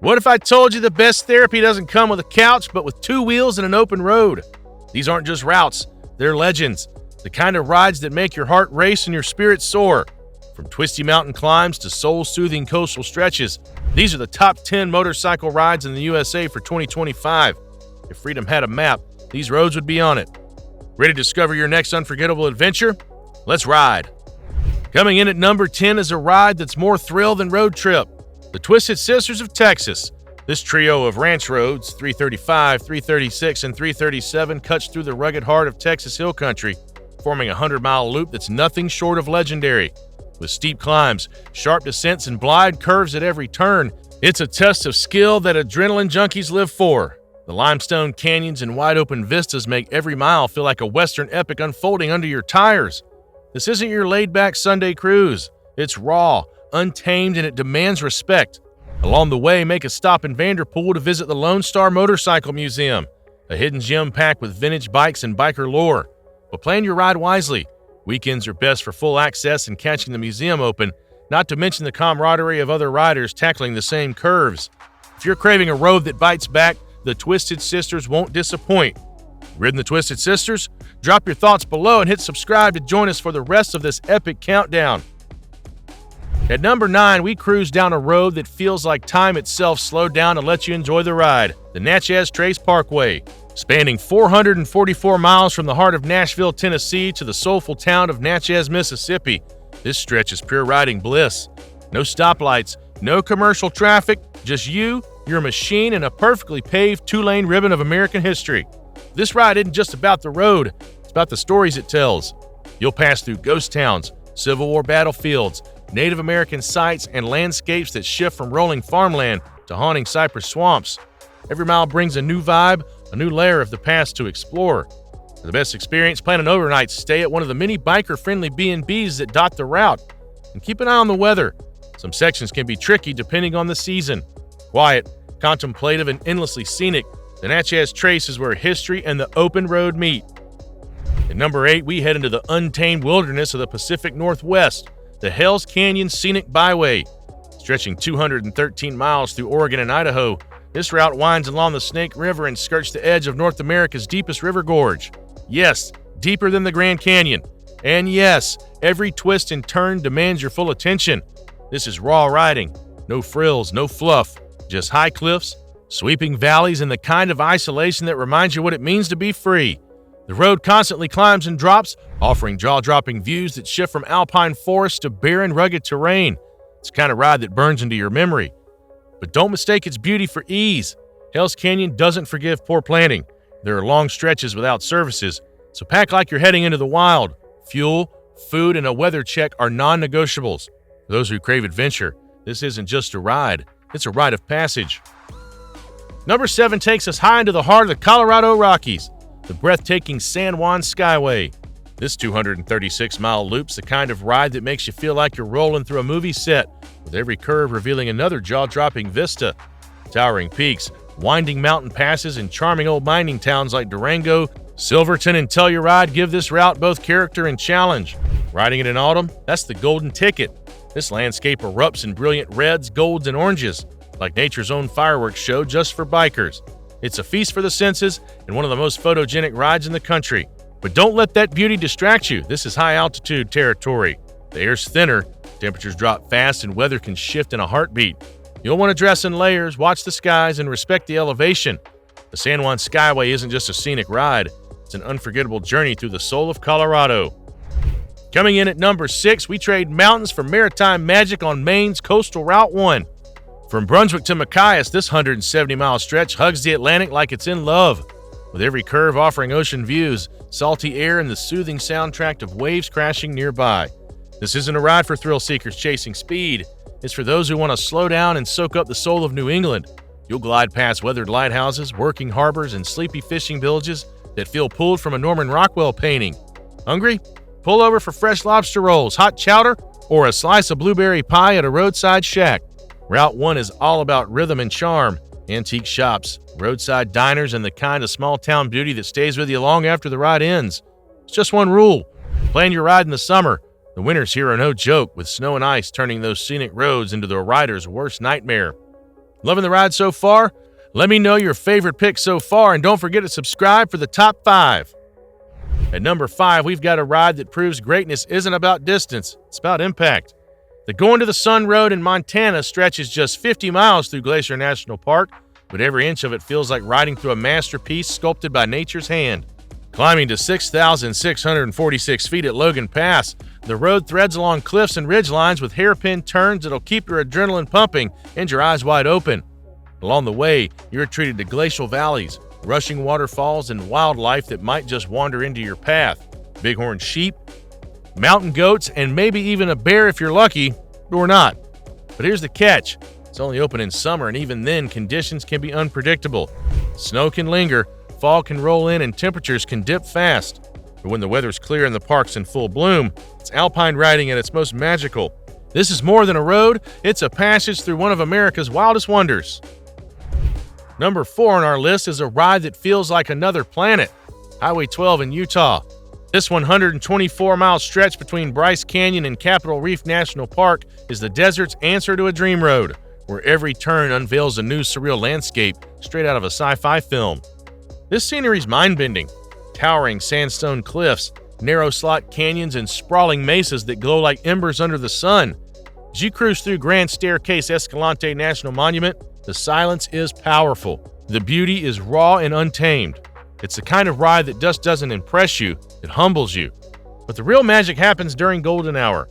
What if I told you the best therapy doesn't come with a couch, but with two wheels and an open road? These aren't just routes, they're legends. The kind of rides that make your heart race and your spirit soar. From twisty mountain climbs to soul-soothing coastal stretches, these are the top 10 motorcycle rides in the USA for 2025. If freedom had a map, these roads would be on it. Ready to discover your next unforgettable adventure? Let's ride. Coming in at number 10 is a ride that's more thrill than road trip. The Twisted Sisters of Texas. This trio of ranch roads, 335, 336, and 337, cuts through the rugged heart of Texas hill country, forming a 100-mile loop that's nothing short of legendary. With steep climbs, sharp descents, and blind curves at every turn, it's a test of skill that adrenaline junkies live for. The limestone canyons and wide-open vistas make every mile feel like a western epic unfolding under your tires. This isn't your laid-back Sunday cruise. It's raw, untamed, and it demands respect. Along the way, make a stop in Vanderpool to visit the Lone Star Motorcycle Museum, a hidden gem packed with vintage bikes and biker lore. But plan your ride wisely. Weekends are best for full access and catching the museum open, not to mention the camaraderie of other riders tackling the same curves. If you're craving a road that bites back, the Twisted Sisters won't disappoint. Ridden the Twisted Sisters? Drop your thoughts below and hit subscribe to join us for the rest of this epic countdown. At number 9, we cruise down a road that feels like time itself slowed down to let you enjoy the ride, the Nachez Trace Parkway. Spanning 444 miles from the heart of Nashville, Tennessee to the soulful town of Nachez, Mississippi, this stretch is pure riding bliss. No stoplights, no commercial traffic, just you, your machine, and a perfectly paved 2-lane ribbon of American history. This ride isn't just about the road, it's about the stories it tells. You'll pass through ghost towns, Civil War battlefields, Native American sites, and landscapes that shift from rolling farmland to haunting cypress swamps. Every mile brings a new vibe, a new layer of the past to explore. For the best experience, plan an overnight stay at one of the many biker-friendly B&Bs that dot the route. And keep an eye on the weather. Some sections can be tricky depending on the season. Quiet, contemplative, and endlessly scenic, the Nachez Trace is where history and the open road meet. At number 8, we head into the untamed wilderness of the Pacific Northwest, the Hells Canyon Scenic Byway. Stretching 213 miles through Oregon and Idaho, this route winds along the Snake River and skirts the edge of North America's deepest river gorge. Yes, deeper than the Grand Canyon. And yes, every twist and turn demands your full attention. This is raw riding. No frills, no fluff. Just high cliffs, sweeping valleys, and the kind of isolation that reminds you what it means to be free. The road constantly climbs and drops, offering jaw-dropping views that shift from alpine forests to barren, rugged terrain. It's the kind of ride that burns into your memory. But don't mistake its beauty for ease. Hells Canyon doesn't forgive poor planning. There are long stretches without services, so pack like you're heading into the wild. Fuel, food, and a weather check are non-negotiables. For those who crave adventure, this isn't just a ride, it's a rite of passage. Number 7 takes us high into the heart of the Colorado Rockies, the breathtaking Juan Skyway. This 236-mile loop's the kind of ride that makes you feel like you're rolling through a movie set, with every curve revealing another jaw-dropping vista. Towering peaks, winding mountain passes, and charming old mining towns like Durango, Silverton, and Telluride give this route both character and challenge. Riding it in autumn, that's the golden ticket. This landscape erupts in brilliant reds, golds, and oranges, like nature's own fireworks show just for bikers. It's a feast for the senses and one of the most photogenic rides in the country. But don't let that beauty distract you. This is high-altitude territory. The air's thinner, temperatures drop fast, and weather can shift in a heartbeat. You'll want to dress in layers, watch the skies, and respect the elevation. The Juan Skyway isn't just a scenic ride. It's an unforgettable journey through the soul of Colorado. Coming in at number 6, we trade mountains for maritime magic on Maine's Coastal Route 1. From Brunswick to Machias, this 170-mile stretch hugs the Atlantic like it's in love, with every curve offering ocean views, salty air, and the soothing soundtrack of waves crashing nearby. This isn't a ride for thrill seekers chasing speed. It's for those who want to slow down and soak up the soul of New England. You'll glide past weathered lighthouses, working harbors, and sleepy fishing villages that feel pulled from a Norman Rockwell painting. Hungry? Pull over for fresh lobster rolls, hot chowder, or a slice of blueberry pie at a roadside shack. Route 1 is all about rhythm and charm, antique shops, roadside diners, and the kind of small-town beauty that stays with you long after the ride ends. It's just one rule. Plan your ride in the summer. The winters here are no joke, with snow and ice turning those scenic roads into the rider's worst nightmare. Loving the ride so far? Let me know your favorite pick so far, and don't forget to subscribe for the top 5. At number 5, we've got a ride that proves greatness isn't about distance, it's about impact. The Going to the Sun Road in Montana stretches just 50 miles through Glacier National Park, but every inch of it feels like riding through a masterpiece sculpted by nature's hand. Climbing to 6,646 feet at Logan Pass, the road threads along cliffs and ridgelines with hairpin turns that'll keep your adrenaline pumping and your eyes wide open. Along the way, you're treated to glacial valleys, rushing waterfalls, and wildlife that might just wander into your path. Bighorn sheep, mountain goats, and maybe even a bear if you're lucky, or not. But here's the catch. It's only open in summer, and even then, conditions can be unpredictable. Snow can linger, fall can roll in, and temperatures can dip fast. But when the weather's clear and the park's in full bloom, it's alpine riding at its most magical. This is more than a road, it's a passage through one of America's wildest wonders. Number 4 on our list is a ride that feels like another planet, Highway 12 in Utah. This 124-mile stretch between Bryce Canyon and Capitol Reef National Park is the desert's answer to a dream road, where every turn unveils a new surreal landscape straight out of a sci-fi film. This scenery's mind-bending. Towering sandstone cliffs, narrow slot canyons, and sprawling mesas that glow like embers under the sun. As you cruise through Grand Staircase Escalante National Monument, the silence is powerful. The beauty is raw and untamed. It's the kind of ride that just doesn't impress you, it humbles you. But the real magic happens during golden hour.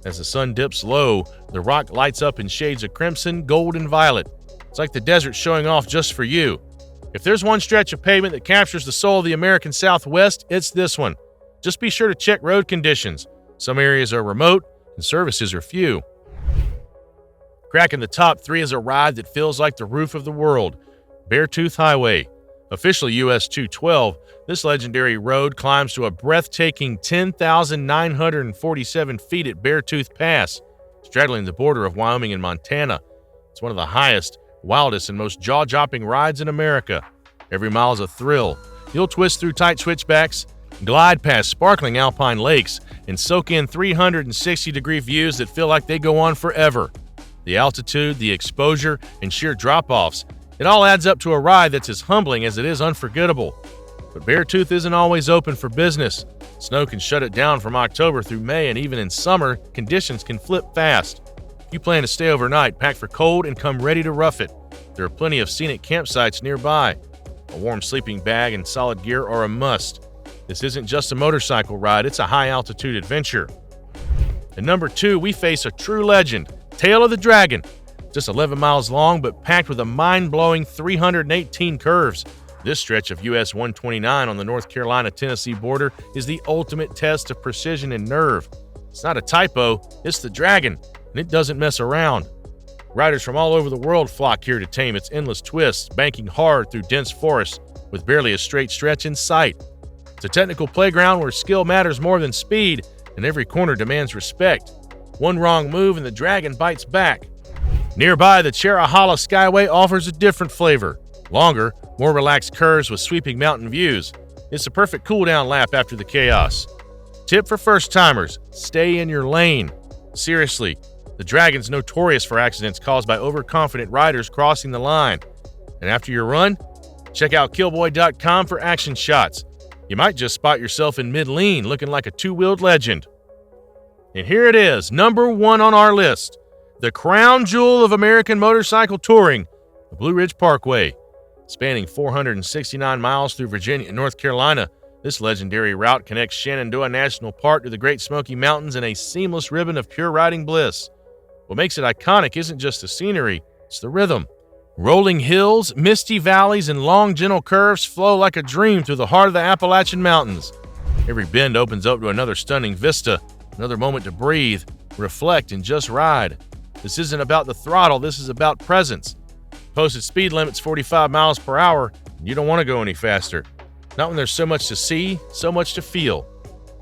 As the sun dips low, the rock lights up in shades of crimson, gold, and violet. It's like the desert showing off just for you. If there's one stretch of pavement that captures the soul of the American Southwest, it's this one. Just be sure to check road conditions. Some areas are remote, and services are few. Cracking the top 3 is a ride that feels like the roof of the world, Beartooth Highway. Officially US 212, this legendary road climbs to a breathtaking 10,947 feet at Beartooth Pass, straddling the border of Wyoming and Montana. It's one of the highest, wildest, and most jaw-dropping rides in America. Every mile is a thrill. You'll twist through tight switchbacks, glide past sparkling alpine lakes, and soak in 360-degree views that feel like they go on forever. The altitude, the exposure, and sheer drop-offs, it all adds up to a ride that's as humbling as it is unforgettable. But Beartooth isn't always open for business. Snow can shut it down from October through May, and even in summer, conditions can flip fast. If you plan to stay overnight, pack for cold and come ready to rough it. There are plenty of scenic campsites nearby. A warm sleeping bag and solid gear are a must. This isn't just a motorcycle ride, it's a high-altitude adventure. At number 2, we face a true legend, Tail of the Dragon. Just 11 miles long, but packed with a mind-blowing 318 curves. This stretch of US 129 on the North Carolina-Tennessee border is the ultimate test of precision and nerve. It's not a typo, it's the Dragon, and it doesn't mess around. Riders from all over the world flock here to tame its endless twists, banking hard through dense forests with barely a straight stretch in sight. It's a technical playground where skill matters more than speed, and every corner demands respect. One wrong move and the Dragon bites back. Nearby, the Juan Skyway offers a different flavor. Longer, more relaxed curves with sweeping mountain views. It's a perfect cool-down lap after the chaos. Tip for first-timers, stay in your lane. Seriously, the Dragon's notorious for accidents caused by overconfident riders crossing the line. And after your run, check out killboy.com for action shots. You might just spot yourself in mid-lean looking like a two-wheeled legend. And here it is, number 1 on our list. The crown jewel of American motorcycle touring, the Blue Ridge Parkway. Spanning 469 miles through Virginia and North Carolina, this legendary route connects Shenandoah National Park to the Great Smoky Mountains in a seamless ribbon of pure riding bliss. What makes it iconic isn't just the scenery, it's the rhythm. Rolling hills, misty valleys, and long, gentle curves flow like a dream through the heart of the Appalachian Mountains. Every bend opens up to another stunning vista, another moment to breathe, reflect, and just ride. This isn't about the throttle, this is about presence. Posted speed limit's 45 miles per hour, and you don't want to go any faster. Not when there's so much to see, so much to feel.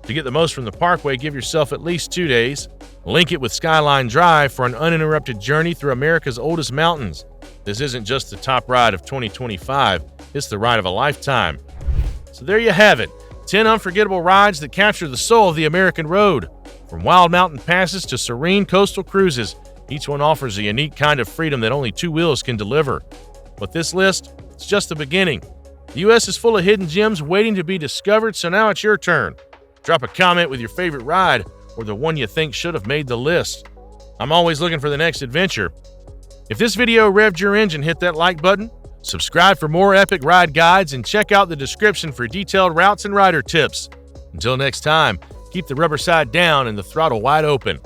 To get the most from the Parkway, give yourself at least 2 days. Link it with Skyline Drive for an uninterrupted journey through America's oldest mountains. This isn't just the top ride of 2025, it's the ride of a lifetime. So there you have it, 10 unforgettable rides that capture the soul of the American road. From wild mountain passes to serene coastal cruises, Each one offers a unique kind of freedom that only two wheels can deliver. But this list, it's just the beginning. The U.S. is full of hidden gems waiting to be discovered, so now it's your turn. Drop a comment with your favorite ride or the one you think should have made the list. I'm always looking for the next adventure. If this video revved your engine, hit that like button, subscribe for more epic ride guides, and check out the description for detailed routes and rider tips. Until next time, keep the rubber side down and the throttle wide open.